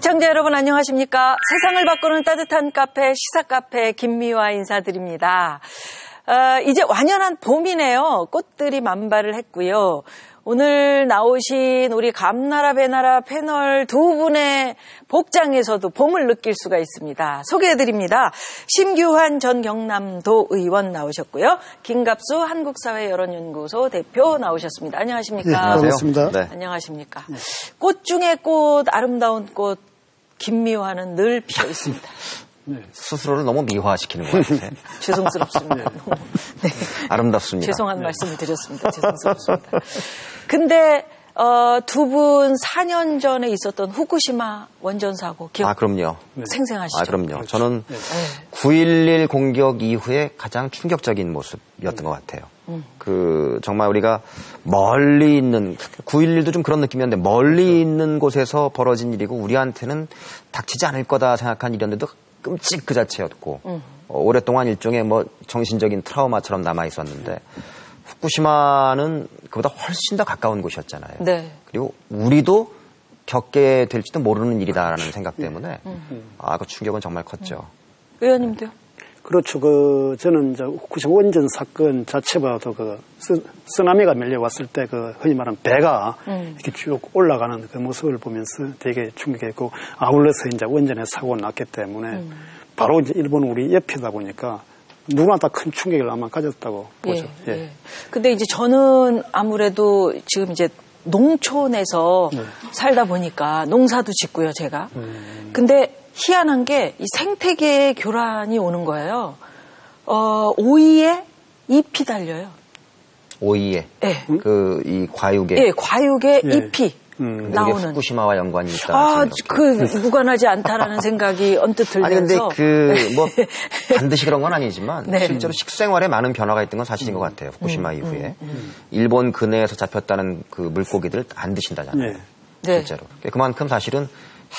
시청자 여러분 안녕하십니까? 세상을 바꾸는 따뜻한 카페 시사카페 김미화 인사드립니다. 이제 완연한 봄이네요. 꽃들이 만발을 했고요. 오늘 나오신 우리 감나라 배나라 패널 두 분의 복장에서도 봄을 느낄 수가 있습니다. 소개해드립니다. 심규환 전 경남도 의원 나오셨고요. 김갑수 한국사회여론연구소 대표 나오셨습니다. 안녕하십니까? 네, 반갑습니다. 네. 안녕하십니까? 네. 꽃 중에 꽃, 아름다운 꽃 김미화는 늘 피어 있습니다. 네. 스스로를 너무 미화시키는 것 같아요. 죄송스럽습니다. 네. 아름답습니다. 죄송한 말씀을 드렸습니다. 죄송스럽습니다. 근데 두 분 4년 전에 있었던 후쿠시마 원전 사고 기억? 그럼요. 생생하시죠? 그럼요. 그렇죠. 저는 9.11 공격 이후에 가장 충격적인 모습이었던 것 같아요. 정말 우리가 멀리 있는 9.11도 좀 그런 느낌이었는데 멀리 있는 곳에서 벌어진 일이고 우리한테는 닥치지 않을 거다 생각한 일이었는데도 끔찍 그 자체였고 오랫동안 일종의 정신적인 트라우마처럼 남아 있었는데 후쿠시마는 그보다 훨씬 더 가까운 곳이었잖아요. 네. 그리고 우리도 겪게 될지도 모르는 일이다라는 생각 때문에 그 충격은 정말 컸죠. 의원님도요? 그렇죠. 저는 후쿠시마 원전 사건 자체봐도 쓰나미가 밀려왔을 때 흔히 말하는 배가 이렇게 쭉 올라가는 그 모습을 보면서 되게 충격했고 아울러서 이제 원전에 사고가 났기 때문에 바로 이제 일본 우리 옆이다 보니까 누구나 다 큰 충격을 아마 가졌다고 보죠. 예. 근데 이제 저는 아무래도 지금 이제 농촌에서 살다 보니까 농사도 짓고요, 제가. 근데 희한한 게 이 생태계의 교란이 오는 거예요. 오이에 잎이 달려요. 오이에? 네. 이 과육에? 예, 과육에 잎이 나오는. 후쿠시마와 연관이 있다. 무관하지 않다라는 생각이 언뜻 들면서. 아니, 근데 반드시 그런 건 아니지만, 네. 실제로 식생활에 많은 변화가 있던 건 사실인 것 같아요. 후쿠시마 이후에. 일본 근해에서 잡혔다는 그 물고기들 안 드신다잖아요. 네. 실제로. 그만큼 사실은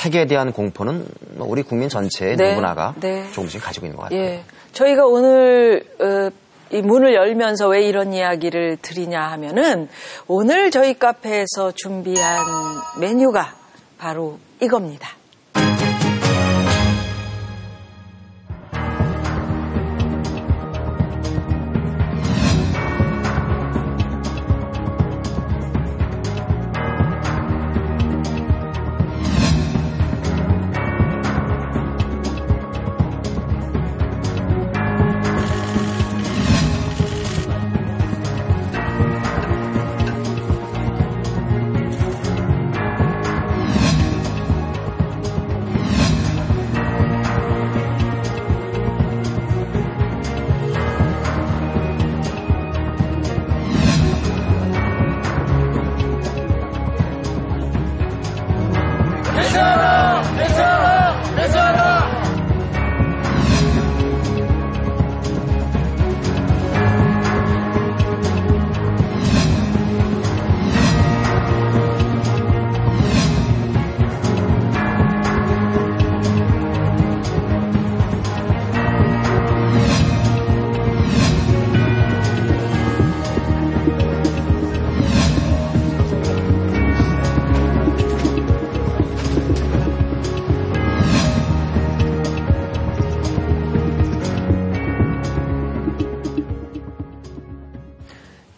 핵에 대한 공포는 우리 국민 전체의 누구나가 조금씩 가지고 있는 것 같아요. 예. 저희가 오늘 이 문을 열면서 왜 이런 이야기를 드리냐 하면은 오늘 저희 카페에서 준비한 메뉴가 바로 이겁니다.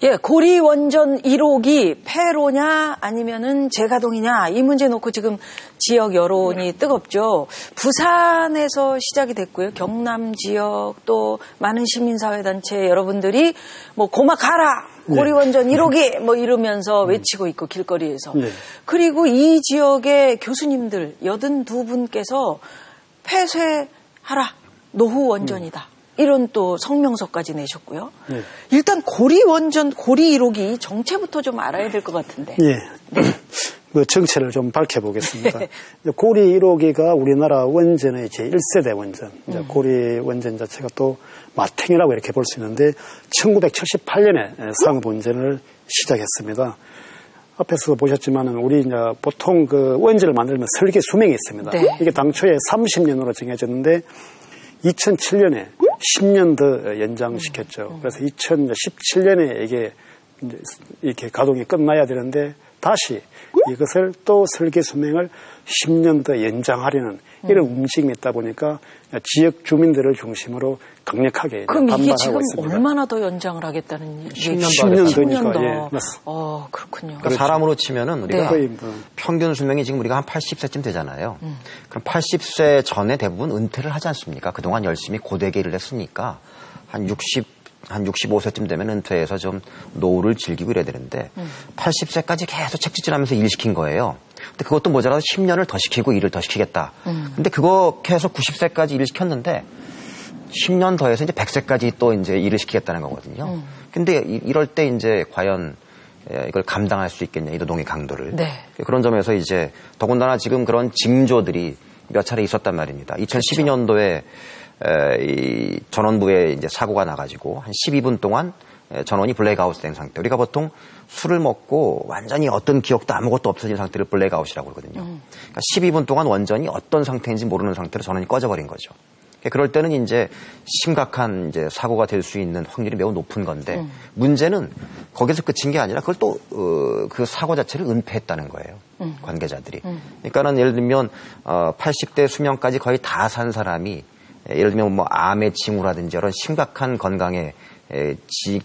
예, 고리 원전 1호기 폐로냐 아니면은 재가동이냐 이 문제 놓고 지금 지역 여론이 뜨겁죠. 부산에서 시작이 됐고요. 경남 지역 또 많은 시민사회단체 여러분들이 고마 가라 고리 원전 1호기 이러면서 외치고 있고 길거리에서. 그리고 이 지역의 교수님들 82분께서 폐쇄하라 노후 원전이다. 이런 또 성명서까지 내셨고요. 일단 고리 원전, 고리 1호기 정체부터 좀 알아야 될 것 같은데. 정체를 좀 밝혀보겠습니다. 고리 1호기가 우리나라 원전의 제1세대 원전. 고리 원전 자체가 또 마탱이라고 이렇게 볼 수 있는데 1978년에 상업 원전을 시작했습니다. 앞에서 보셨지만은 우리 이제 보통 원전을 만들면 설계 수명이 있습니다. 이게 당초에 30년으로 정해졌는데 2007년에 10년 더 연장시켰죠. 그래서 2017년에 이게 이렇게 가동이 끝나야 되는데 다시 이것을 또 설계 수명을 10년 더 연장하려는 이런 움직임이 있다 보니까 지역 주민들을 중심으로 강력하게 그럼 반발하고 이게 지금 있습니다. 얼마나 더 연장을 하겠다는 10년 더니까. 더. 예, 그렇군요. 그러니까 사람으로 치면은 우리가 거의 뭐 평균 수명이 지금 우리가 한 80세쯤 되잖아요. 그럼 80세 전에 대부분 은퇴를 하지 않습니까? 그동안 열심히 고되게 일을 했으니까 한 65세쯤 되면 은퇴해서 좀 노후를 즐기고 이래야 되는데 80세까지 계속 책짓질하면서 일 시킨 거예요. 근데 그것도 모자라서 10년을 더 시키고 일을 더 시키겠다. 근데 그거 계속 90세까지 일을 시켰는데 10년 더해서 이제 100세까지 또 이제 일을 시키겠다는 거거든요. 근데 이럴 때 이제 과연 이걸 감당할 수 있겠냐, 이 노동의 강도를. 네. 그런 점에서 이제 더군다나 지금 그런 징조들이 몇 차례 있었단 말입니다. 2012년도에 이 전원부에 이제 사고가 나가지고 한 12분 동안 전원이 블랙아웃 된 상태. 우리가 보통 술을 먹고 완전히 어떤 기억도 아무것도 없어진 상태를 블랙아웃이라고 그러거든요. 그러니까 12분 동안 완전히 어떤 상태인지 모르는 상태로 전원이 꺼져버린 거죠. 그럴 때는 이제 심각한 이제 사고가 될 수 있는 확률이 매우 높은 건데 문제는 거기서 끝인 게 아니라 그걸 또 그 사고 자체를 은폐했다는 거예요. 관계자들이. 그러니까는 예를 들면 80대 수명까지 거의 다 산 사람이 예를 들면 뭐 암의 징후라든지 이런 심각한 건강의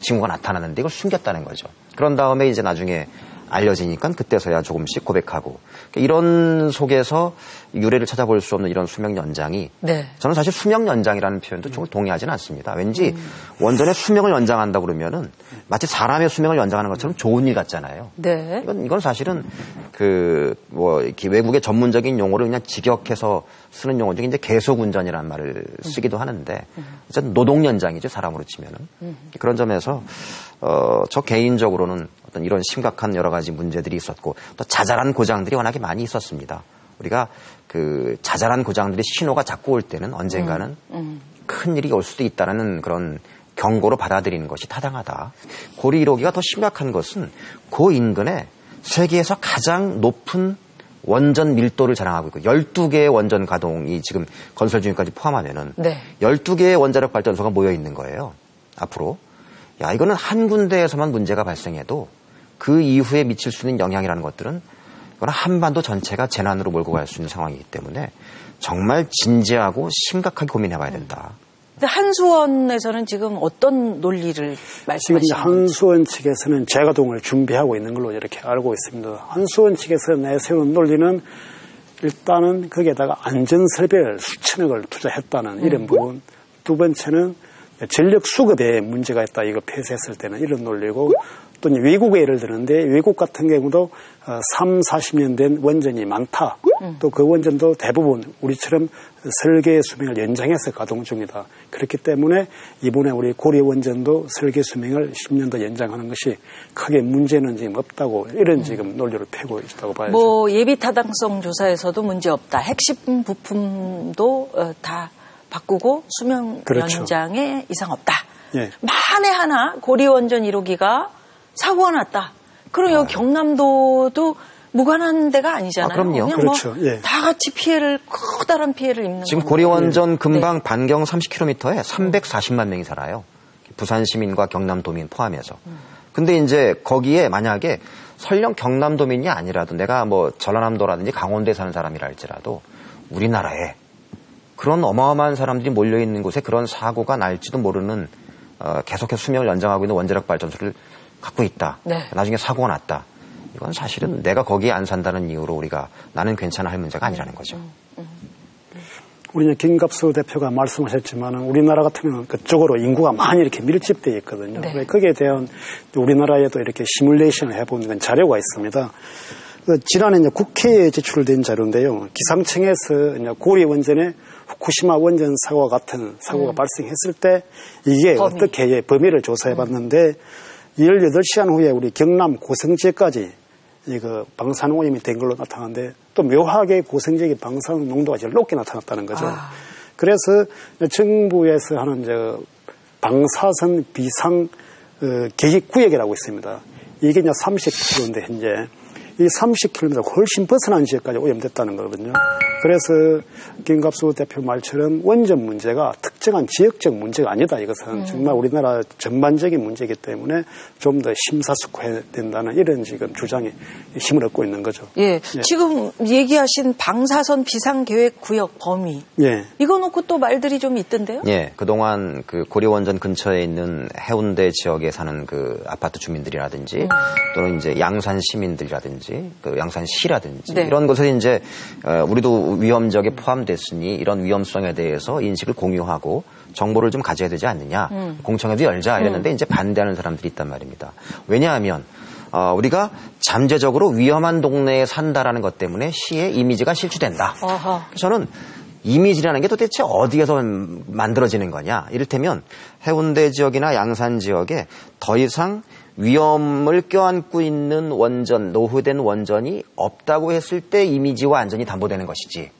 징후가 나타나는데 이걸 숨겼다는 거죠. 그런 다음에 이제 나중에 알려지니까 그때서야 조금씩 고백하고 이런 속에서 유래를 찾아볼 수 없는 이런 수명 연장이 네. 저는 사실 수명 연장이라는 표현도 좀 동의하지는 않습니다. 왠지 원전의 수명을 연장한다 그러면은 마치 사람의 수명을 연장하는 것처럼 좋은 일 같잖아요. 네. 이건 사실은 이렇게 외국의 전문적인 용어를 그냥 직역해서 쓰는 용어 중에 이제 계속 운전이라는 말을 쓰기도 하는데 어쨌든 노동 연장이죠, 사람으로 치면은. 그런 점에서 저 개인적으로는 어떤 이런 심각한 여러 가지 문제들이 있었고 또 자잘한 고장들이 워낙에 많이 있었습니다. 우리가 그 자잘한 고장들이 신호가 자꾸 올 때는 언젠가는 큰 일이 올 수도 있다는 그런 경고로 받아들이는 것이 타당하다. 고리 1호기가 더 심각한 것은 그 인근에 세계에서 가장 높은 원전 밀도를 자랑하고 있고 12개의 원전 가동이 지금 건설 중까지 포함하면은 네. 12개의 원자력 발전소가 모여 있는 거예요. 앞으로. 야, 이거는 한 군데에서만 문제가 발생해도 그 이후에 미칠 수 있는 영향이라는 것들은 이건 한반도 전체가 재난으로 몰고 갈 수 있는 상황이기 때문에 정말 진지하고 심각하게 고민해봐야 된다. 근데 한수원에서는 지금 어떤 논리를 말씀하시는 지금 한수원 측에서는 재가동을 준비하고 있는 걸로 이렇게 알고 있습니다. 한수원 측에서 내세우는 논리는 일단은 거기에다가 안전설비를 수천억을 투자했다는 이런 부분. 두 번째는 전력 수급에 문제가 있다. 이거 폐쇄했을 때는 이런 논리고 또 외국의 예를 드는데 외국 같은 경우도 3, 40년 된 원전이 많다. 또 그 원전도 대부분 우리처럼 설계 수명을 연장해서 가동 중이다. 그렇기 때문에 이번에 우리 고리 원전도 설계 수명을 10년 더 연장하는 것이 크게 문제는 지금 없다고 이런 지금 논리를 펴고 있다고 봐야죠. 뭐 예비 타당성 조사에서도 문제 없다. 핵심 부품도 다 바꾸고 수명 그렇죠. 연장에 이상 없다. 예. 만에 하나 고리 원전 1호기가 사고가 났다. 그럼 여기 경남도도 무관한 데가 아니잖아요. 그럼요. 그냥 그렇죠. 뭐 예. 다 같이 커다란 피해를 입는 지금 건데. 고리 원전 근방 반경 30km에 340만 명이 살아요. 부산 시민과 경남도민 포함해서. 근데 이제 거기에 만약에 설령 경남도민이 아니라도 내가 뭐 전라남도라든지 강원도에 사는 사람이라 할지라도 우리나라에 그런 어마어마한 사람들이 몰려있는 곳에 그런 사고가 날지도 모르는 계속해서 수명을 연장하고 있는 원자력 발전소를 갖고 있다. 네. 나중에 사고가 났다. 이건 사실은 내가 거기에 안 산다는 이유로 우리가 나는 괜찮아 할 문제가 아니라는 거죠. 우리 김갑수 대표가 말씀하셨지만 우리나라 같은 경우는 그쪽으로 인구가 많이 이렇게 밀집되어 있거든요. 네. 거기에 대한 우리나라에도 이렇게 시뮬레이션을 해본 자료가 있습니다. 지난해 이제 국회에 제출된 자료인데요. 기상청에서 이제 고리 원전에 후쿠시마 원전 사고와 같은 사고가 발생했을 때 이게 어떻게 범위를 조사해 봤는데 18시간 후에 우리 경남 고성 지역까지 이거 방사능 오염이 된 걸로 나타나는데 또 묘하게 고성 지역의 방사능 농도가 제일 높게 나타났다는 거죠. 그래서 정부에서 하는 방사선 비상 계획 구역이라고 있습니다. 이게 이제 30km인데 현재 이 30km 훨씬 벗어난 지역까지 오염됐다는 거거든요. 그래서 김갑수 대표 말처럼 원전 문제가 특정한 지역적 문제가 아니다. 이것은 정말 우리나라 전반적인 문제이기 때문에 좀 더 심사숙고해야 된다는 이런 지금 주장에 힘을 얻고 있는 거죠. 예. 예. 지금 얘기하신 방사선 비상계획구역 범위. 예. 이거 놓고 또 말들이 좀 있던데요? 예. 그동안 그 고려원전 근처에 있는 해운대 지역에 사는 그 아파트 주민들이라든지 또는 이제 양산 시민들이라든지 그 양산시라든지 네. 이런 곳에 이제 우리도 위험지역에 포함됐으니 이런 위험성에 대해서 인식을 공유하고 정보를 좀 가져야 되지 않느냐. 공청회도 열자 이랬는데 이제 반대하는 사람들이 있단 말입니다. 왜냐하면 우리가 잠재적으로 위험한 동네에 산다라는 것 때문에 시의 이미지가 실추된다. 그래서 저는 이미지라는 게 도대체 어디에서 만들어지는 거냐. 이를테면 해운대 지역이나 양산 지역에 더 이상 위험을 껴안고 있는 원전, 노후된 원전이 없다고 했을 때 이미지와 안전이 담보되는 것이지.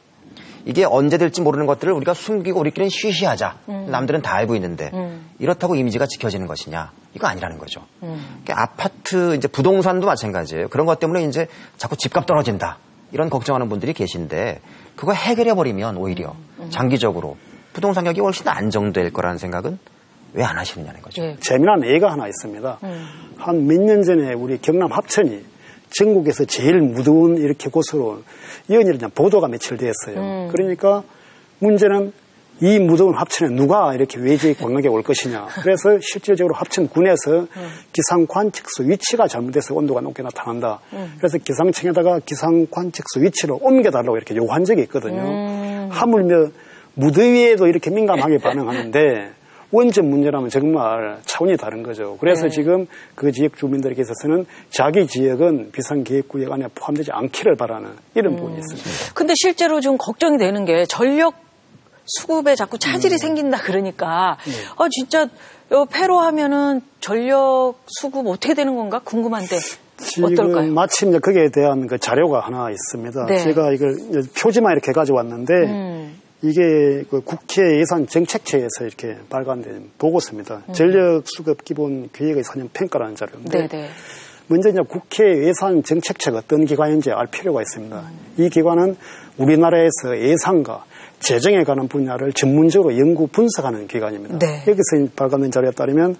이게 언제 될지 모르는 것들을 우리가 숨기고 우리끼리는 쉬쉬하자. 남들은 다 알고 있는데 이렇다고 이미지가 지켜지는 것이냐. 이거 아니라는 거죠. 그러니까 아파트, 이제 부동산도 마찬가지예요. 그런 것 때문에 이제 자꾸 집값 떨어진다. 이런 걱정하는 분들이 계신데 그거 해결해버리면 오히려 장기적으로 부동산 가격이 훨씬 더 안정될 거라는 생각은 왜 안 하시느냐는 거죠. 네. 재미난 예가 하나 있습니다. 한 몇 년 전에 우리 경남 합천이 전국에서 제일 무더운 이렇게 곳으로 연일이 보도가 며칠 됐어요. 그러니까 문제는 이 무더운 합천에 누가 이렇게 외지 관광객 올 것이냐. 그래서 실질적으로 합천군에서 기상 관측소 위치가 잘못돼서 온도가 높게 나타난다. 그래서 기상청에다가 기상 관측소 위치를 옮겨달라고 이렇게 요구한 적이 있거든요. 하물며 무더위에도 이렇게 민감하게 반응하는데 원전 문제라면 정말 차원이 다른 거죠. 그래서 네. 지금 그 지역 주민들에게 있어서는 자기 지역은 비상계획구역 안에 포함되지 않기를 바라는 이런 부분이 있습니다. 근데 실제로 좀 걱정이 되는 게 전력 수급에 자꾸 차질이 생긴다 그러니까 진짜 폐로 하면은 전력 수급 어떻게 되는 건가 궁금한데 지금 어떨까요? 마침 이제 거기에 대한 그 자료가 하나 있습니다. 네. 제가 이걸 표지만 이렇게 가져왔는데 이게 그 국회 예산정책처에서 이렇게 발간된 보고서입니다. 전력수급 기본 계획의 4년 평가라는 자료인데 네네. 먼저 이제 국회 예산정책처가 어떤 기관인지 알 필요가 있습니다. 이 기관은 우리나라에서 예산과 재정에 관한 분야를 전문적으로 연구 분석하는 기관입니다. 네. 여기서 발간된 자료에 따르면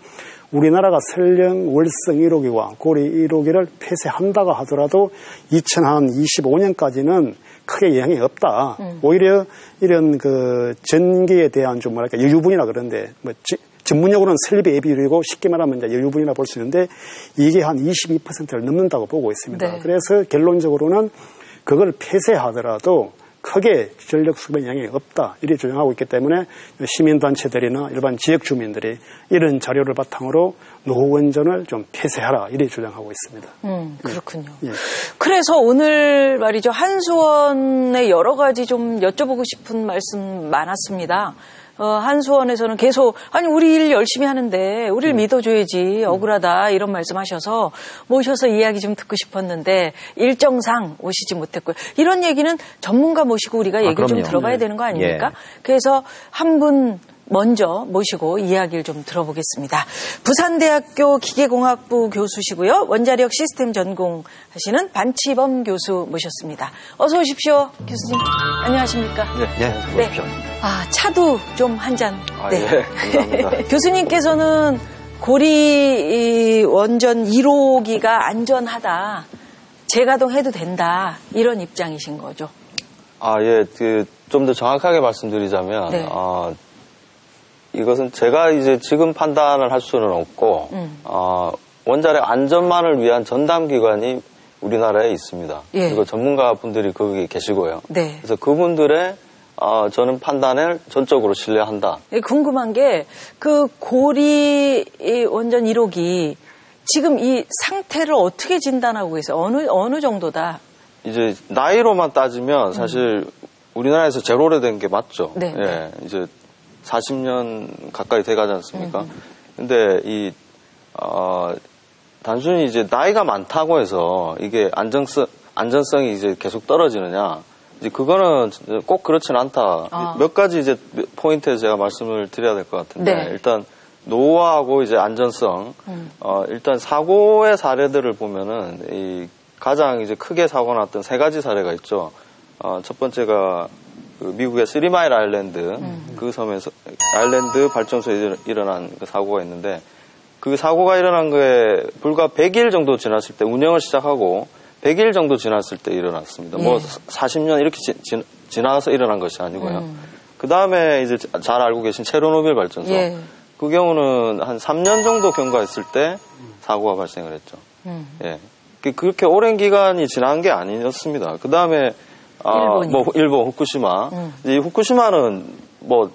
우리나라가 설령 월성 1호기와 고리 1호기를 폐쇄한다고 하더라도 2025년까지는 크게 영향이 없다. 오히려 이런 그 전기에 대한 좀 뭐랄까 여유분이라 그러는데 뭐 전문용어로는 설립의 예비율이고 쉽게 말하면 이제 여유분이라 볼 수 있는데 이게 한 22%를 넘는다고 보고 있습니다. 네. 그래서 결론적으로는 그걸 폐쇄하더라도 크게 전력 수급에 영향이 없다. 이렇게 주장하고 있기 때문에 시민단체들이나 일반 지역 주민들이 이런 자료를 바탕으로 노원전을 좀 폐쇄하라. 이렇게 주장하고 있습니다. 그렇군요. 예. 그래서 오늘 말이죠. 한수원의 여러 가지 좀 여쭤보고 싶은 말씀 많았습니다. 한수원에서는 계속 우리 일 열심히 하는데 우리를 믿어줘야지 억울하다 이런 말씀하셔서 모셔서 이야기 좀 듣고 싶었는데 일정상 오시지 못했고요. 이런 얘기는 전문가 모시고 우리가 얘기를 좀 들어봐야 되는 거 아닙니까? 예. 그래서 한 분 먼저 모시고 이야기를 좀 들어보겠습니다. 부산대학교 기계공학부 교수시고요. 원자력 시스템 전공하시는 반치범 교수 모셨습니다. 어서 오십시오, 교수님. 안녕하십니까? 네. 차도 좀 한 잔. 네. 예, 감사합니다. 교수님께서는 고리 원전 1호기가 안전하다. 재가동해도 된다. 이런 입장이신 거죠? 좀 더 정확하게 말씀드리자면, 네. 이것은 제가 이제 지금 판단을 할 수는 없고, 원자력 안전만을 위한 전담기관이 우리나라에 있습니다. 예. 그리고 전문가분들이 거기 계시고요. 네. 그래서 그분들의 저는 판단을 전적으로 신뢰한다. 궁금한 게 그 고리 원전 1호기 지금 이 상태를 어떻게 진단하고 계세요? 어느 정도다? 이제 나이로만 따지면 사실 우리나라에서 제일 오래된 게 맞죠. 네. 예, 이제 40년 가까이 돼가지 않습니까? 근데 단순히 이제 나이가 많다고 해서 이게 안전성이 이제 계속 떨어지느냐. 이제 그거는 꼭 그렇지는 않다. 몇 가지 이제 포인트에 제가 말씀을 드려야 될 것 같은데. 네. 일단 노후하고 이제 안전성. 일단 사고의 사례들을 보면은 가장 이제 크게 사고가 났던 3가지 사례가 있죠. 첫 번째가 그 미국의 3마일 아일랜드 그 섬에서 아일랜드 발전소에 일어난 그 사고가 있는데 그 사고가 일어난 거에 불과 100일 정도 지났을 때 운영을 시작하고 100일 정도 지났을 때 일어났습니다. 뭐 40년 이렇게 지나서 일어난 것이 아니고요. 그 다음에 이제 잘 알고 계신 체르노빌 발전소. 그 경우는 한 3년 정도 경과했을 때 사고가 발생을 했죠. 예. 그렇게 오랜 기간이 지난 게 아니었습니다. 그 다음에 뭐 일본 후쿠시마. 이 후쿠시마는 뭐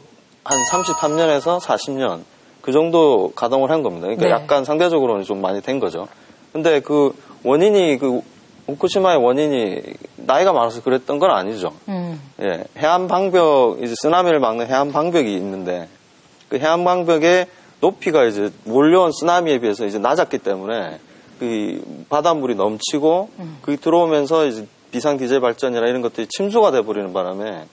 한 33년에서 40년 그 정도 가동을 한 겁니다. 그러니까 약간 상대적으로는 좀 많이 된 거죠. 근데 그 원인이 후쿠시마의 원인이 나이가 많아서 그랬던 건 아니죠. 예. 해안 방벽, 이제 쓰나미를 막는 해안 방벽이 있는데 그 해안 방벽의 높이가 이제 몰려온 쓰나미에 비해서 이제 낮았기 때문에 그 바닷물이 넘치고 그게 들어오면서 이제 비상 디젤 발전이나 이런 것들이 침수가 돼버리는 바람에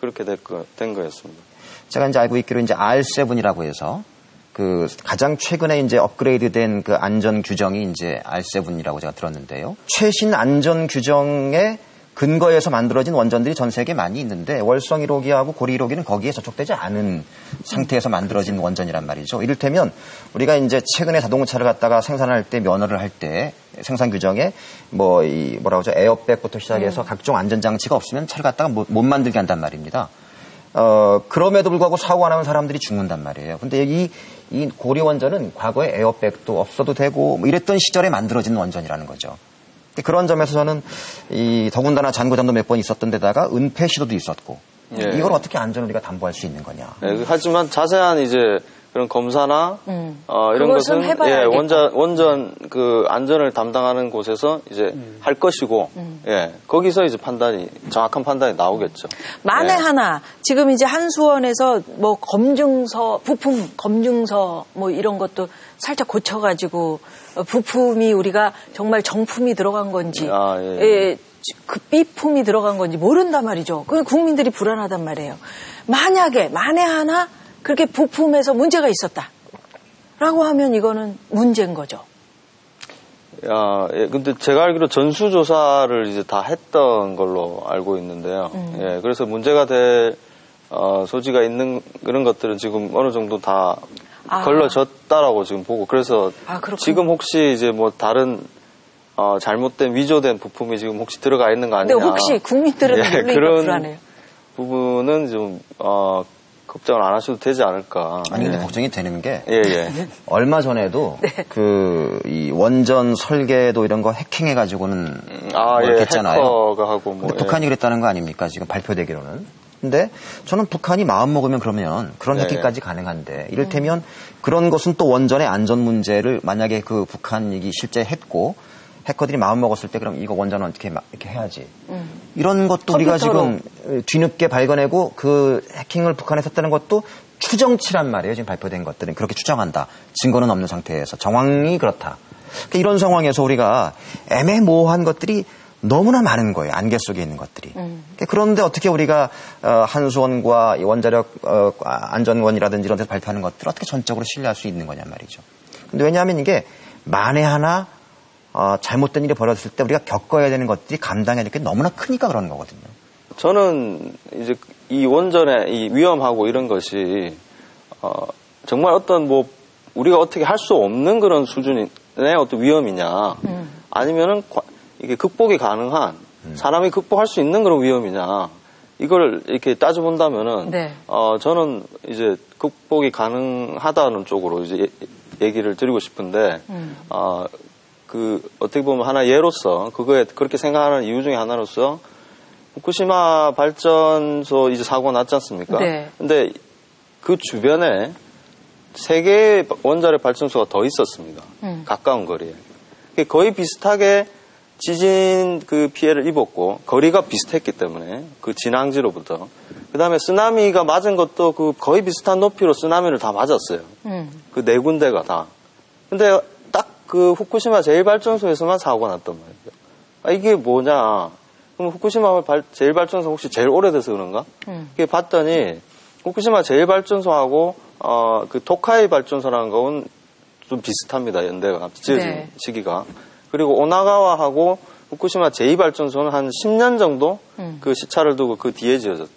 그렇게 된 거였습니다. 제가 이제 알고 있기로 이제 R7이라고 해서 그 가장 최근에 이제 업그레이드된 그 안전 규정이 이제 R7이라고 제가 들었는데요. 최신 안전 규정에 근거해서 만들어진 원전들이 전 세계에 많이 있는데 월성 1호기하고 고리 1호기는 거기에 저촉되지 않은 상태에서 만들어진 원전이란 말이죠. 이를테면 우리가 이제 최근에 자동차를 갖다가 생산할 때 면허를 할 때 생산 규정에 뭐라고 하죠? 에어백부터 시작해서 각종 안전장치가 없으면 차를 갖다가 못 만들게 한단 말입니다. 그럼에도 불구하고 사고가 나면 사람들이 죽는단 말이에요. 근데 이 고리 원전은 과거에 에어백도 없어도 되고 뭐 이랬던 시절에 만들어진 원전이라는 거죠. 그런 점에서 저는 더군다나 잔고장도 몇 번 있었던 데다가 은폐 시도도 있었고 이걸 어떻게 안전을 우리가 담보할 수 있는 거냐. 하지만 자세한 이제 그런 검사나 이런 것은 원전 그 안전을 담당하는 곳에서 이제 할 것이고 거기서 이제 정확한 판단이 나오겠죠. 만에 하나 지금 이제 한수원에서 뭐 검증서 부품 검증서 뭐 이런 것도 살짝 고쳐가지고 부품이 우리가 정말 정품이 들어간 건지 그 B품이 들어간 건지 모른단 말이죠. 그 국민들이 불안하단 말이에요. 만에 하나 그렇게 부품에서 문제가 있었다라고 하면 이거는 문제인 거죠. 근데 제가 알기로 전수조사를 이제 다 했던 걸로 알고 있는데요. 그래서 문제가 될 소지가 있는 그런 것들은 지금 어느 정도 다 걸러졌다라고 지금 보고 그래서 지금 혹시 이제 뭐 다른 잘못된 위조된 부품이 지금 혹시 들어가 있는 거 아니냐. 근데 혹시 국민들은 놀리니까 불안해요. 부분은 좀 걱정을 안 하셔도 되지 않을까. 아니 근데 걱정이 되는 게 얼마 전에도 이 원전 설계도 이런 거 해킹해 가지고는 했잖아요. 해커가 하고 근데 북한이 그랬다는 거 아닙니까? 지금 발표되기로는. 근데 저는 북한이 마음 먹으면 그러면 그런 해킹까지 가능한데 이를테면 그런 것은 또 원전의 안전 문제를 만약에 그 북한이 실제 했고 해커들이 마음 먹었을 때 그럼 이거 원전은 어떻게 이렇게 해야지. 이런 것도 우리가 지금 뒤늦게 발견하고 그 해킹을 북한에서 했다는 것도 추정치란 말이에요. 지금 발표된 것들은 그렇게 추정한다. 증거는 없는 상태에서 정황이 그렇다. 그러니까 이런 상황에서 우리가 애매모호한 것들이 너무나 많은 거예요. 안개 속에 있는 것들이. 그런데 어떻게 우리가 한수원과 원자력 안전원이라든지 이런 데서 발표하는 것들을 어떻게 전적으로 신뢰할 수 있는 거냔 말이죠. 근데 왜냐하면 이게 만에 하나 잘못된 일이 벌어졌을 때 우리가 겪어야 되는 것들이 감당해야 될 게 너무나 크니까 그런 거거든요. 저는 이제 이 원전의 이 위험하고 이런 것이 정말 어떤 뭐 우리가 어떻게 할 수 없는 그런 수준의 어떤 위험이냐 아니면은 이게 극복이 가능한 사람이 극복할 수 있는 그런 위험이냐 이걸 이렇게 따져본다면은 저는 이제 극복이 가능하다는 쪽으로 이제 얘기를 드리고 싶은데 어떻게 보면 하나 예로서 그거에 그렇게 생각하는 이유 중에 하나로서 후쿠시마 발전소 이제 사고가 났지 않습니까? 근데 그 주변에 3개의 원자력 발전소가 더 있었습니다. 가까운 거리에. 거의 비슷하게 지진 그 피해를 입었고 거리가 비슷했기 때문에 그 진앙지로부터 그 다음에 쓰나미가 맞은 것도 그 거의 비슷한 높이로 쓰나미를 다 맞았어요. 그 4군데가 다. 근데 딱 그 후쿠시마 제1발전소에서만 사고가 났단 말이에요. 이게 뭐냐. 그럼 후쿠시마 제1발전소 혹시 제일 오래돼서 그런가? 이게 봤더니 후쿠시마 제1발전소하고 그 토카이 발전소라는 건 좀 비슷합니다. 연대가 지어진 시기가. 그리고 오나가와하고 후쿠시마 제2발전소는 한 10년 정도 그 시차를 두고 그 뒤에 지어졌다.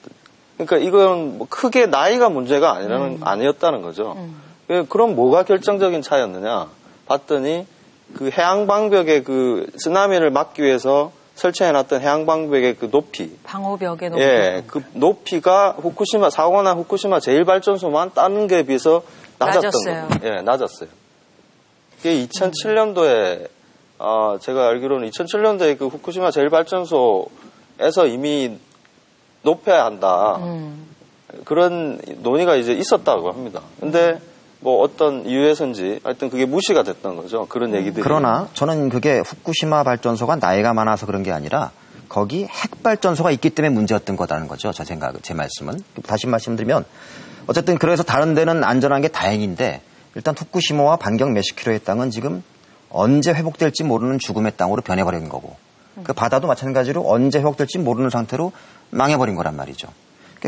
그러니까 이건 뭐 크게 나이가 문제가 아니었다는 거죠. 그럼 뭐가 결정적인 차이였느냐 봤더니 그 해양방벽의 그 쓰나미를 막기 위해서 설치해놨던 해양방벽의 그 높이. 방호벽의 높이. 예, 그 높이가 사고가 난 후쿠시마 제1발전소만 다른 게 비해서 낮았던 거예요. 예, 낮았어요. 이게 2007년도에, 제가 알기로는 2007년도에 그 후쿠시마 제1발전소에서 이미 높여야 한다. 그런 논의가 이제 있었다고 합니다. 근데 뭐 어떤 이유에서인지 하여튼 그게 무시가 됐던 거죠. 그런 얘기들이. 그러나 저는 그게 후쿠시마 발전소가 나이가 많아서 그런 게 아니라 거기 핵발전소가 있기 때문에 문제였던 거라는 거죠. 제 말씀은. 다시 말씀드리면 어쨌든 그래서 다른 데는 안전한 게 다행인데 일단 후쿠시마와 반경 몇십 킬로의 땅은 지금 언제 회복될지 모르는 죽음의 땅으로 변해버린 거고 그 바다도 마찬가지로 언제 회복될지 모르는 상태로 망해버린 거란 말이죠.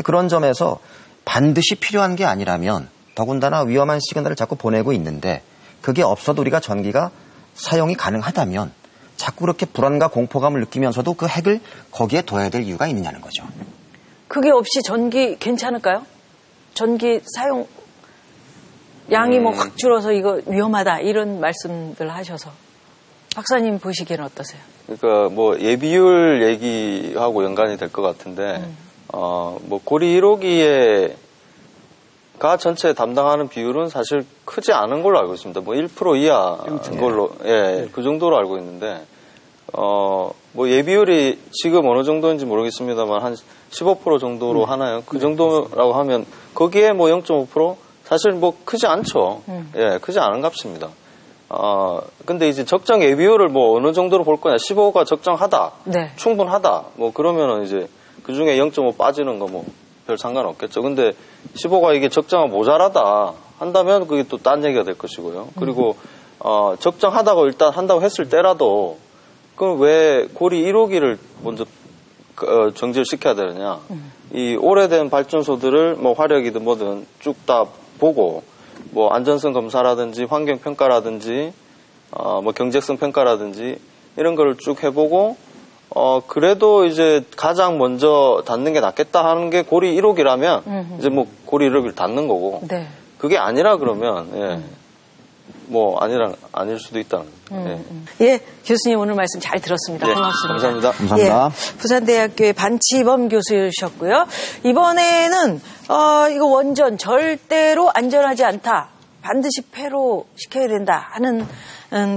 그런 점에서 반드시 필요한 게 아니라면 더군다나 위험한 시그널을 자꾸 보내고 있는데 그게 없어도 우리가 전기가 사용이 가능하다면 자꾸 그렇게 불안과 공포감을 느끼면서도 그 핵을 거기에 둬야 될 이유가 있느냐는 거죠. 그게 없이 전기 괜찮을까요? 전기 사용 양이 뭐 확 줄어서 이거 위험하다 이런 말씀들 하셔서 박사님 보시기에는 어떠세요? 그러니까 뭐 예비율 얘기하고 연관이 될 것 같은데 뭐 고리 1호기에 가 전체 담당하는 비율은 사실 크지 않은 걸로 알고 있습니다. 뭐 1% 이하인 걸로, 예, 그 정도로 알고 있는데, 뭐 예비율이 지금 어느 정도인지 모르겠습니다만 한 15% 정도로 하나요? 그 정도라고 하면 거기에 뭐 0.5% 사실 뭐 크지 않죠. 예, 크지 않은 값입니다. 근데 이제 적정 예비율을 뭐 어느 정도로 볼 거냐? 15가 적정하다, 네. 충분하다, 뭐 그러면은 이제 그 중에 0.5 빠지는 거 뭐 별 상관없겠죠. 근데 15가 이게 적정하고 모자라다 한다면 그게 또 딴 얘기가 될 것이고요. 그리고 적정하다고 일단 한다고 했을 때라도 그럼 왜 고리 1호기를 먼저 정지를 시켜야 되느냐. 이 오래된 발전소들을 뭐 화력이든 뭐든 쭉 다 보고 뭐 안전성 검사라든지 환경 평가라든지 뭐 경제성 평가라든지 이런 거를 쭉 해보고 그래도 이제 가장 먼저 닫는 게 낫겠다 하는 게 고리 1호기라면 이제 뭐 고리 1호기를 닫는 거고 네. 그게 아니라 그러면 예. 뭐 아닐 수도 있다는 거예요. 예, 교수님 오늘 말씀 잘 들었습니다. 예, 고맙습니다. 감사합니다. 감사합니다. 예, 부산대학교의 반치범 교수셨고요. 이번에는 이거 원전 절대로 안전하지 않다. 반드시 폐로 시켜야 된다 하는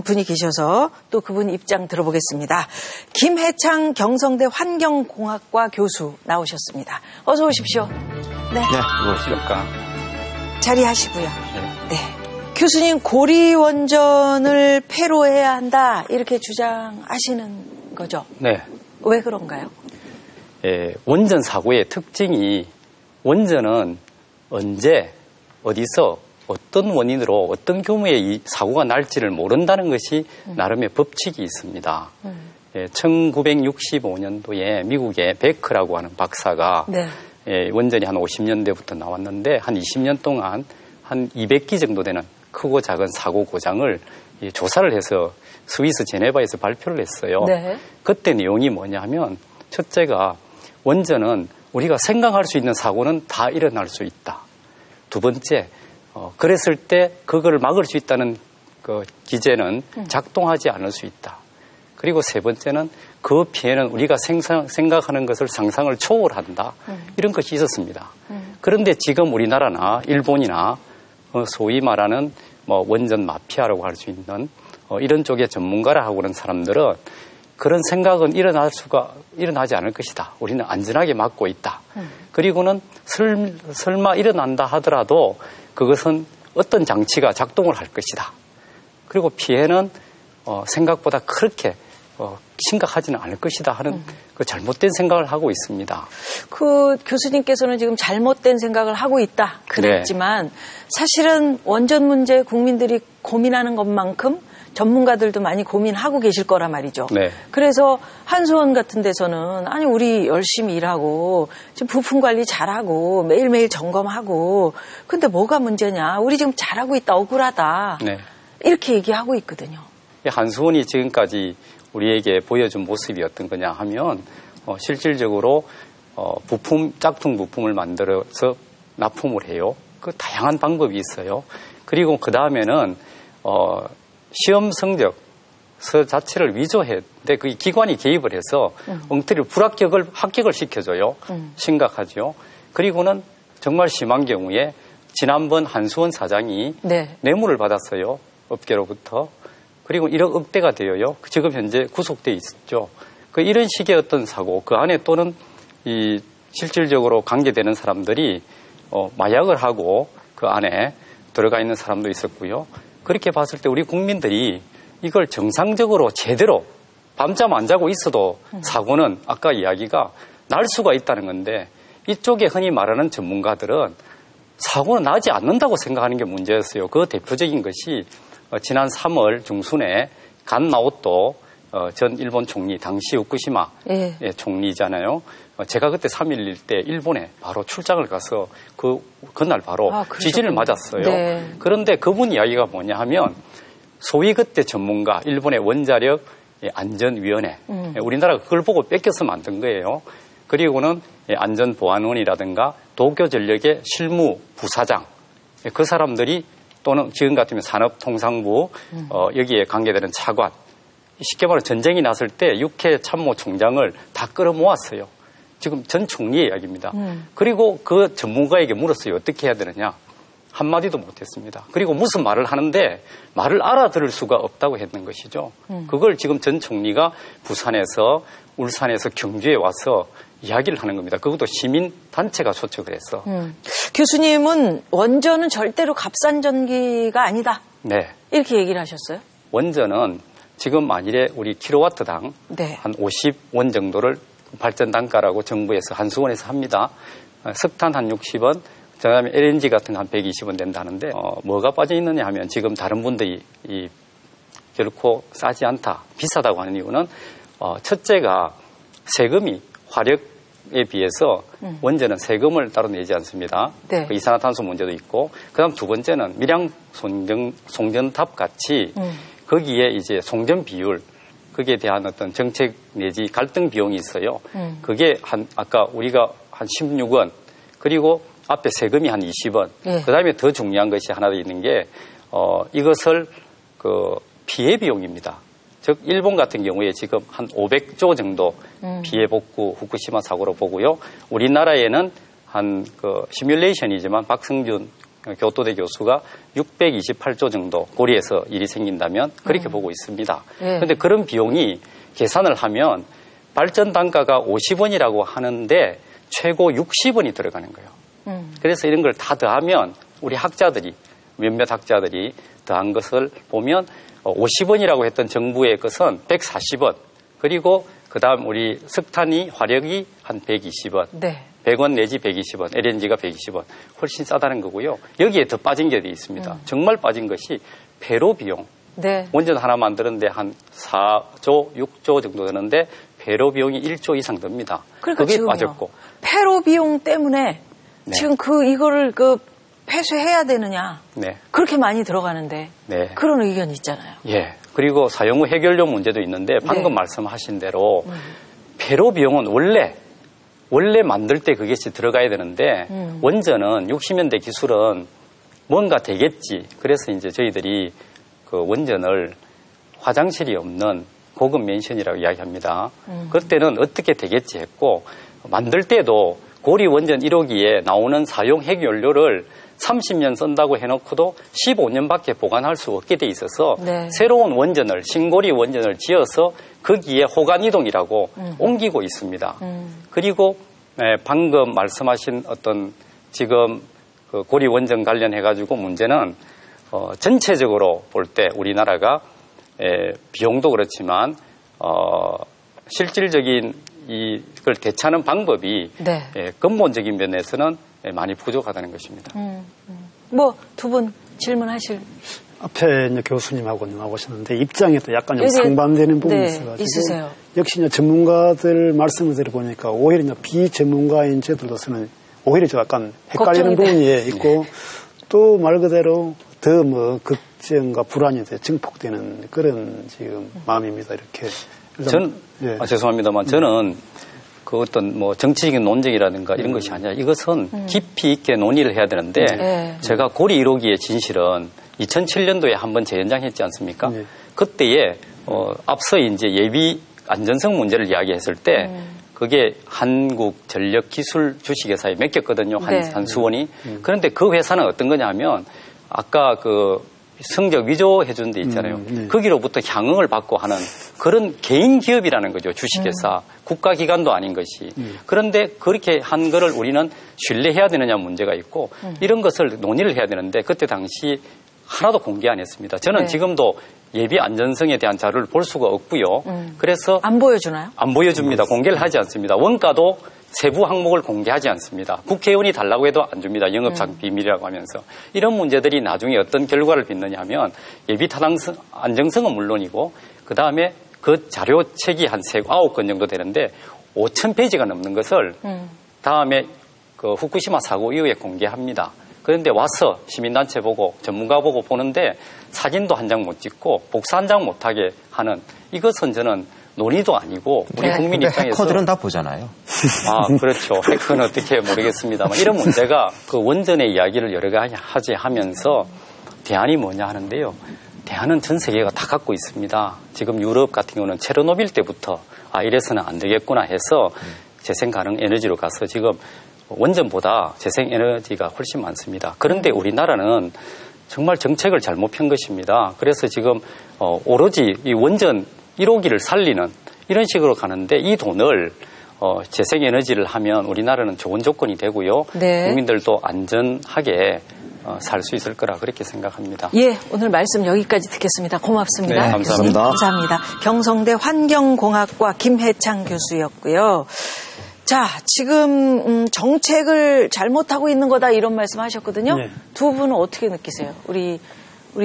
분이 계셔서 또 그분 입장 들어보겠습니다. 김해창 경성대 환경공학과 교수 나오셨습니다. 어서 오십시오. 네. 무엇일까? 자리하시고요. 네. 교수님 고리 원전을 폐로 해야 한다 이렇게 주장하시는 거죠? 네. 왜 그런가요? 원전 사고의 특징이 원전은 언제 어디서 어떤 원인으로 어떤 규모의 이 사고가 날지를 모른다는 것이 나름의 법칙이 있습니다. 1965년도에 미국의 베크라고 하는 박사가 네. 원전이 한 50년대부터 나왔는데 한 20년 동안 한 200기 정도 되는 크고 작은 사고 고장을 조사를 해서 스위스 제네바에서 발표를 했어요. 네. 그때 내용이 뭐냐 하면 첫째가 원전은 우리가 생각할 수 있는 사고는 다 일어날 수 있다. 두 번째, 그랬을 때 그걸 막을 수 있다는 그 기제는 작동하지 않을 수 있다. 그리고 세 번째는 그 피해는 우리가 생각하는 것을 상상을 초월한다. 이런 것이 있었습니다. 그런데 지금 우리나라나 일본이나 소위 말하는 뭐 원전 마피아라고 할 수 있는 이런 쪽의 전문가라 하고 그런 사람들은 그런 생각은 일어나지 않을 것이다. 우리는 안전하게 막고 있다. 그리고는 설마 일어난다 하더라도 그것은 어떤 장치가 작동을 할 것이다. 그리고 피해는 생각보다 그렇게 심각하지는 않을 것이다 하는 그 잘못된 생각을 하고 있습니다. 그 교수님께서는 지금 잘못된 생각을 하고 있다 그랬지만 네. 사실은 원전 문제 국민들이 고민하는 것만큼 전문가들도 많이 고민하고 계실 거란 말이죠. 네. 그래서 한수원 같은 데서는 아니 우리 열심히 일하고 지금 부품 관리 잘하고 매일매일 점검하고 근데 뭐가 문제냐. 우리 지금 잘하고 있다. 억울하다. 네. 이렇게 얘기하고 있거든요. 한수원이 지금까지 우리에게 보여준 모습이 어떤 거냐 하면 실질적으로 부품, 짝퉁 부품을 만들어서 납품을 해요. 그 다양한 방법이 있어요. 그리고 그 다음에는 시험 성적서 자체를 위조했는데 그 기관이 개입을 해서 엉터리로 합격을 시켜줘요. 심각하죠. 그리고는 정말 심한 경우에 지난번 한수원 사장이 네. 뇌물을 받았어요. 업계로부터. 그리고 1억 억대가 되어요. 지금 현재 구속돼 있죠. 이런 식의 어떤 사고, 그 안에 또는 실질적으로 관계되는 사람들이 마약을 하고 그 안에 들어가 있는 사람도 있었고요. 그렇게 봤을 때 우리 국민들이 이걸 정상적으로 제대로 밤잠 안 자고 있어도 사고는 아까 이야기가 날 수가 있다는 건데 이쪽에 흔히 말하는 전문가들은 사고는 나지 않는다고 생각하는 게 문제였어요. 그 대표적인 것이 지난 3월 중순에 간나오토 전 일본 총리, 당시 후쿠시마 총리잖아요. 제가 그때 3.11 때 일본에 바로 출장을 가서 그날 바로 지진을 맞았어요. 네. 그런데 그분 이야기가 뭐냐 하면 소위 그때 전문가, 일본의 원자력 안전위원회, 우리나라가 그걸 보고 뺏겨서 만든 거예요. 그리고는 안전보안원이라든가 도쿄전력의 실무 부사장, 그 사람들이 또는 지금 같으면 산업통상부, 여기에 관계되는 차관, 쉽게 말해 전쟁이 났을 때 육해 참모총장을 다 끌어모았어요. 지금 전 총리의 이야기입니다. 그리고 그 전문가에게 물었어요. 어떻게 해야 되느냐. 한마디도 못했습니다. 그리고 무슨 말을 하는데 말을 알아들을 수가 없다고 했는 것이죠. 그걸 지금 전 총리가 부산에서 울산에서 경주에 와서 이야기를 하는 겁니다. 그것도 시민단체가 초청을 해서. 교수님은 원전은 절대로 값싼 전기가 아니다. 네. 이렇게 얘기를 하셨어요? 원전은 지금 만일에 우리 킬로와트당 네. 한 50원 정도를 발전 단가라고 정부에서 한수원에서 합니다. 석탄 한 60원, 그다음에 LNG 같은 거 한 120원 된다는데 뭐가 빠져 있느냐 하면 지금 다른 분들이 결코 싸지 않다, 비싸다고 하는 이유는 첫째가 세금이 화력에 비해서 원전은 세금을 따로 내지 않습니다. 네. 그 이산화탄소 문제도 있고, 그다음 두 번째는 밀양 송전탑 같이 거기에 이제 송전 비율, 거기에 대한 어떤 정책 내지 갈등 비용이 있어요. 그게 아까 우리가 한 16원, 그리고 앞에 세금이 한 20원. 네. 그 다음에 더 중요한 것이 하나 더 있는 게, 이것을 피해 비용입니다. 즉, 일본 같은 경우에 지금 한 500조 정도 피해 복구 후쿠시마 사고로 보고요. 우리나라에는 시뮬레이션이지만 박승준 교토대 교수가 628조 정도 고리에서 일이 생긴다면 그렇게 보고 있습니다. 그런데 그런 비용이 계산을 하면 발전 단가가 50원이라고 하는데 최고 60원이 들어가는 거예요. 그래서 이런 걸 다 더하면 우리 학자들이, 몇몇 학자들이 더한 것을 보면 50원이라고 했던 정부의 것은 140원, 그리고 그 다음 우리 석탄이, 화력이 한 120원. 네. 100원 내지 120원, LNG가 120원. 훨씬 싸다는 거고요. 여기에 더 빠진 게 있습니다. 정말 빠진 것이 폐로 비용. 네. 원전 하나 만드는데 한 4조, 6조 정도 되는데 폐로 비용이 1조 이상 듭니다. 그러니까 그게 빠졌고. 폐로 비용 때문에 네. 지금 이거를 폐쇄해야 되느냐. 네. 그렇게 많이 들어가는데. 네. 그런 의견이 있잖아요. 예. 그리고 사용 후 해결료 문제도 있는데 방금 네. 말씀하신 대로 폐로 비용은 원래 만들 때 그것이 들어가야 되는데 원전은 60년대 기술은 뭔가 되겠지. 그래서 이제 저희들이 그 원전을 화장실이 없는 고급 맨션이라고 이야기합니다. 그때는 어떻게 되겠지 했고, 만들 때도 고리 원전 1호기에 나오는 사용 핵연료를 30년 쓴다고 해놓고도 15년밖에 보관할 수 없게 돼 있어서 네. 새로운 원전을, 신고리 원전을 지어서 거기에 호간이동이라고 옮기고 있습니다. 그리고 방금 말씀하신 어떤 지금 그 고리 원전 관련해가지고 문제는 전체적으로 볼 때 우리나라가 비용도 그렇지만 실질적인 이걸 대처하는 방법이 네. 근본적인 면에서는 많이 부족하다는 것입니다. 두 분 질문하실? 앞에 이제 교수님하고 나오셨는데 입장이 또 약간 좀 상반되는 부분이 네, 있어가지고 있으세요. 역시 이제 전문가들 말씀을 들어보니까 오히려 이제 비전문가인 저들로서는 오히려 좀 약간 헷갈리는 부분이 있고 네. 또 말 그대로 더 걱정과 불안이 증폭되는 그런 지금 마음입니다. 이렇게 저는 죄송합니다만 저는 그 어떤 뭐 정치적인 논쟁이라든가 이런 것이 아니라 이것은 깊이 있게 논의를 해야 되는데 제가 고리 1호기의 진실은 2007년도에 한번 재연장했지 않습니까? 그때에 앞서 이제 예비 안전성 문제를 이야기했을 때 그게 한국전력기술 주식회사에 맡겼거든요. 한 수원이. 그런데 그 회사는 어떤 거냐 하면 아까 그 성적 위조해 준 데 있잖아요. 거기로부터 향응을 받고 하는 그런 개인 기업이라는 거죠. 주식회사. 국가기관도 아닌 것이. 그런데 그렇게 한 거를 우리는 신뢰해야 되느냐 문제가 있고 이런 것을 논의를 해야 되는데 그때 당시 하나도 공개 안 했습니다. 저는 지금도 예비 안전성에 대한 자료를 볼 수가 없고요. 그래서 안 보여주나요? 안 보여줍니다. 공개를 하지 않습니다. 원가도 세부 항목을 공개하지 않습니다. 국회의원이 달라고 해도 안 줍니다. 영업상 비밀이라고 하면서. 이런 문제들이 나중에 어떤 결과를 빚느냐 하면 예비 타당성, 안정성은 물론이고 그다음에 그 자료책이 한 9건 정도 되는데 5,000페이지가 넘는 것을 다음에 그 후쿠시마 사고 이후에 공개합니다. 그런데 와서 시민단체 보고 전문가 보고 보는데 사진도 한 장 못 찍고 복사 한 장 못하게 하는 이것은 저는 논의도 아니고 우리 국민 입장에서 해커들은 다 보잖아요. 아 그렇죠. 해커는 어떻게 모르겠습니다만 이런 문제가 그 원전의 이야기를 여러 가지 하면서 대안이 뭐냐 하는데요. 대안은 전 세계가 다 갖고 있습니다. 지금 유럽 같은 경우는 체르노빌 때부터 이래서는 안 되겠구나 해서 재생 가능 에너지로 가서 지금 원전보다 재생에너지가 훨씬 많습니다. 그런데 우리나라는 정말 정책을 잘못 편 것입니다. 그래서 지금 오로지 이 원전 1호기를 살리는 이런 식으로 가는데 이 돈을 재생에너지를 하면 우리나라는 좋은 조건이 되고요. 네. 국민들도 안전하게 살 수 있을 거라 그렇게 생각합니다. 예, 오늘 말씀 여기까지 듣겠습니다. 고맙습니다. 네, 감사합니다. 감사합니다. 경성대 환경공학과 김해창 교수였고요. 자, 지금 정책을 잘못하고 있는 거다 이런 말씀하셨거든요. 네. 두 분은 어떻게 느끼세요? 우리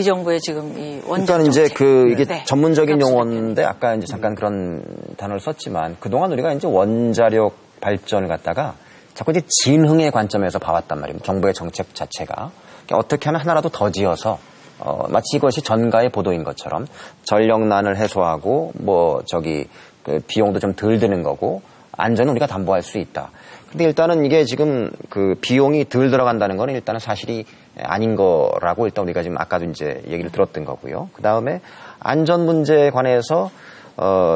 정부의 지금 이 원전 일단 이제 정책. 이게 전문적인 용어인데 아까 이제 잠깐 그런 단어를 썼지만 그동안 우리가 이제 원자력 발전을 갖다가 자꾸 이제 진흥의 관점에서 봐왔단 말입니다. 정부의 정책 자체가 어떻게 하면 하나라도 더 지어서 마치 이것이 전가의 보도인 것처럼 전력난을 해소하고 그 비용도 좀 덜 드는 거고 안전은 우리가 담보할 수 있다. 근데 일단은 이게 지금 그 비용이 덜 들어간다는 거는 일단은 사실이 아닌 거라고 일단 우리가 지금 아까도 이제 얘기를 들었던 거고요. 그 다음에 안전 문제에 관해서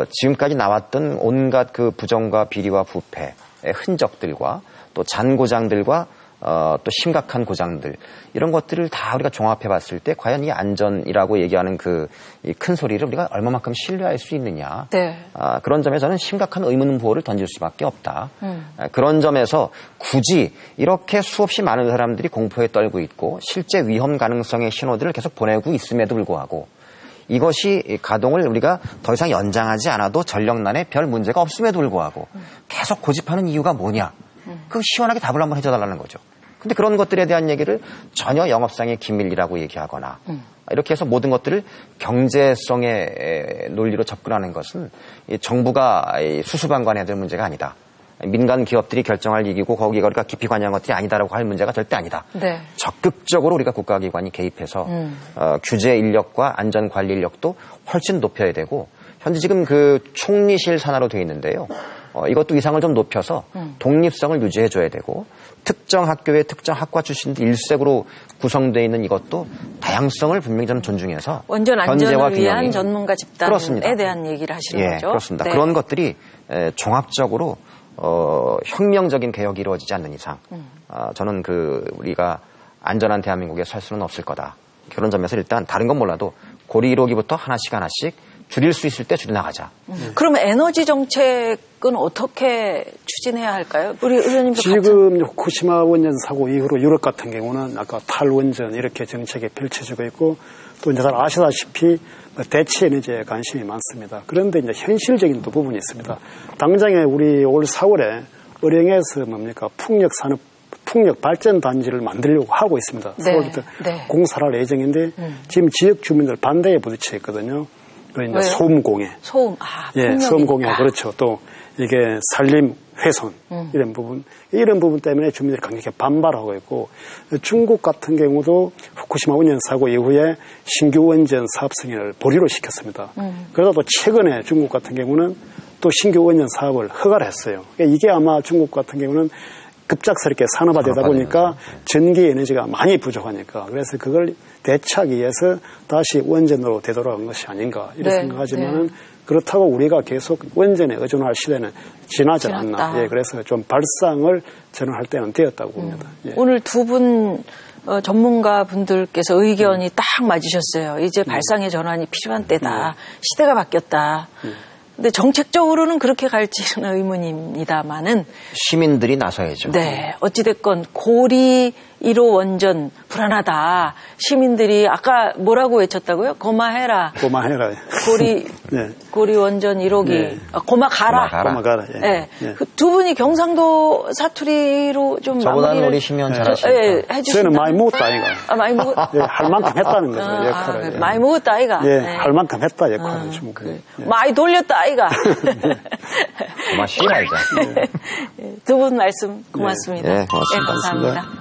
지금까지 나왔던 온갖 그 부정과 비리와 부패의 흔적들과 또 잔고장들과 또 심각한 고장들 이런 것들을 다 우리가 종합해 봤을 때 과연 이 안전이라고 얘기하는 그 이 큰 소리를 우리가 얼마만큼 신뢰할 수 있느냐. 네. 그런 점에서는 심각한 의문부호를 던질 수밖에 없다. 그런 점에서 굳이 이렇게 수없이 많은 사람들이 공포에 떨고 있고 실제 위험 가능성의 신호들을 계속 보내고 있음에도 불구하고 이것이 가동을 우리가 더 이상 연장하지 않아도 전력난에 별 문제가 없음에도 불구하고 계속 고집하는 이유가 뭐냐. 그 시원하게 답을 한번 해줘달라는 거죠. 근데 그런 것들에 대한 얘기를 전혀 영업상의 기밀이라고 얘기하거나 이렇게 해서 모든 것들을 경제성의 논리로 접근하는 것은 정부가 수수방관해야 될 문제가 아니다. 민간 기업들이 결정할 얘기고 거기가 우리가 깊이 관여한 것들이 아니다라고 할 문제가 절대 아니다. 네. 적극적으로 우리가 국가기관이 개입해서 규제 인력과 안전 관리 인력도 훨씬 높여야 되고 현재 지금 그 총리실 산하로 되어 있는데요. 이것도 위상을 좀 높여서 독립성을 유지해줘야 되고 특정 학교의 특정 학과 출신들 일색으로 구성되어 있는 이것도 다양성을 분명히 저는 존중해서 원전 안전을 위한 전문가 집단에 그렇습니다. 대한 얘기를 하시는 거죠? 그렇습니다. 네. 그런 것들이 종합적으로 혁명적인 개혁이 이루어지지 않는 이상 저는 우리가 안전한 대한민국에 살 수는 없을 거다. 그런 점에서 일단 다른 건 몰라도 고리 1호기부터 하나씩 줄일 수 있을 때 줄여나가자. 그러면 에너지 정책은 어떻게 추진해야 할까요? 우리 의원님도 지금 후쿠시마 원전 사고 이후로 유럽 같은 경우는 아까 탈원전 이렇게 정책이 펼쳐지고 있고 또 이제 잘 아시다시피 대체 에너지에 관심이 많습니다. 그런데 이제 현실적인 또 부분이 있습니다. 당장에 우리 올 4월에 의령에서 풍력 발전 단지를 만들려고 하고 있습니다. 네. 서울부터 공사를 할 예정인데 지금 지역 주민들 반대에 부딪혀 있거든요. 그 이제 소음공해. 소음공해. 그렇죠. 또 이게 산림 훼손 이런 부분 때문에 주민들이 강력하게 반발하고 있고 중국 같은 경우도 후쿠시마 원전 사고 이후에 신규 원전 사업 승인을 보류를 시켰습니다. 그러다 또 최근에 중국 같은 경우는 또 신규 원전 사업을 허가를 했어요. 그러니까 이게 아마 중국 같은 경우는 급작스럽게 산업화되다 보니까 전기 에너지가 많이 부족하니까 그래서 그걸 대체하기 위해서 다시 원전으로 되돌아간 것이 아닌가 이렇게 생각하지만은 그렇다고 우리가 계속 원전에 의존할 시대는 지나지 않았나. 예, 그래서 좀 발상을 저는 할 때는 되었다고 봅니다. 예. 오늘 두 분 전문가 분들께서 의견이 딱 맞으셨어요. 이제 발상의 전환이 필요한 때다. 시대가 바뀌었다. 근데 정책적으로는 그렇게 갈지는 의문입니다만은 시민들이 나서야죠. 네, 어찌됐건 고리 1호 원전 불안하다. 시민들이 아까 뭐라고 외쳤다고요? 고마해라. 고마해라. 고리 네. 고리 원전 1호기 네. 고마가라. 고마가라. 예. 네. 예. 그 두 분이 경상도 사투리로 좀 저보다는 우리 시면 잘하시니까. 예, 해주신다. 저는 많이 먹었다 아이가. 아, 많이 먹었. 예, 할 만큼 했다는 거죠. 역할을. 예. 많이 먹었다 아이가. 예, 네. 할 만큼 했다 역할을 좀. 예. 많이 돌렸다 아이가. 고마 쉬라 이제. 두 분 말씀 고맙습니다. 네, 고맙습니다. 감사합니다.